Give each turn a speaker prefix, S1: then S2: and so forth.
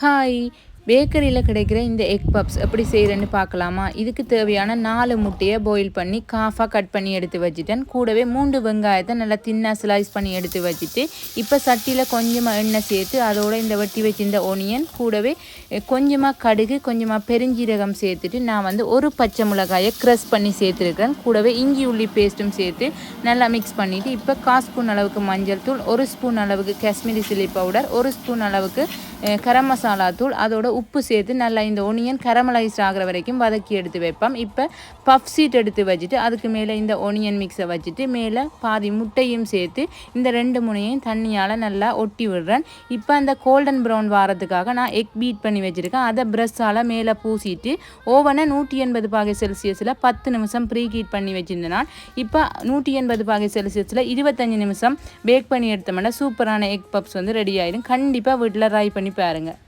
S1: Hi, பேக்கரியில் கிடைக்கிற இந்த எக் பப்ஸ் எப்படி செய்கிறேன்னு பார்க்கலாமா? இதுக்கு தேவையான 4 முட்டையை பாயில் பண்ணி காஃபாக கட் பண்ணி எடுத்து வச்சுட்டேன். கூடவே 3 வெங்காயத்தை நல்லா தின்னாக ஸ்லைஸ் பண்ணி எடுத்து வச்சுட்டு இப்போ சட்டியில் கொஞ்சமாக எண்ணெய் சேர்த்து அதோட இந்த வெட்டி வச்சிருந்த ஒனியன் கூடவே கொஞ்சமாக கடுகு கொஞ்சமாக பெருஞ்சீரகம் சேர்த்துட்டு நான் வந்து ஒரு பச்சை மிளகாயை க்ரஷ் பண்ணி சேர்த்துருக்கிறேன். கூடவே இஞ்சி உள்ளி பேஸ்ட்டும் சேர்த்து நல்லா மிக்ஸ் பண்ணிவிட்டு இப்போ 1/4 ஸ்பூன் அளவுக்கு மஞ்சள் தூள், 1 ஸ்பூன் அளவுக்கு காஷ்மீரி சில்லி பவுடர், 1 ஸ்பூன் அளவுக்கு கரம் மசாலா தூள், அதோட உப்பு சேர்த்து நல்லா இந்த ஒனியன் கரமலைஸ்ட் ஆகிற வரைக்கும் வதக்கி எடுத்து வைப்போம். இப்போ பஃப் சீட் எடுத்து வச்சுட்டு அதுக்கு மேலே இந்த ஒனியன் மிக்ஸை வச்சுட்டு மேலே பாதி முட்டையும் சேர்த்து இந்த 2 முனையும் தண்ணியால் நல்லா ஒட்டி விடுறேன். இப்போ அந்த கோல்டன் ப்ரௌன் வாரத்துக்காக நான் எக் பீட் பண்ணி வச்சுருக்கேன். அதை ப்ரெஷ்ஷால் மேலே பூசிட்டு ஓவனை 180 பாகை செல்சியஸில் 10 நிமிஷம் ப்ரீ ஹீட் பண்ணி வச்சுருந்தேன். இப்போ 180 பாகை செல்சியஸில் 25 நிமிஷம் பேக் பண்ணி எடுத்தோம்னா சூப்பரான எக் பப்ஸ் வந்து ரெடி ஆகிடும். கண்டிப்பாக வீட்டில் ட்ரை பண்ணி பாருங்கள்.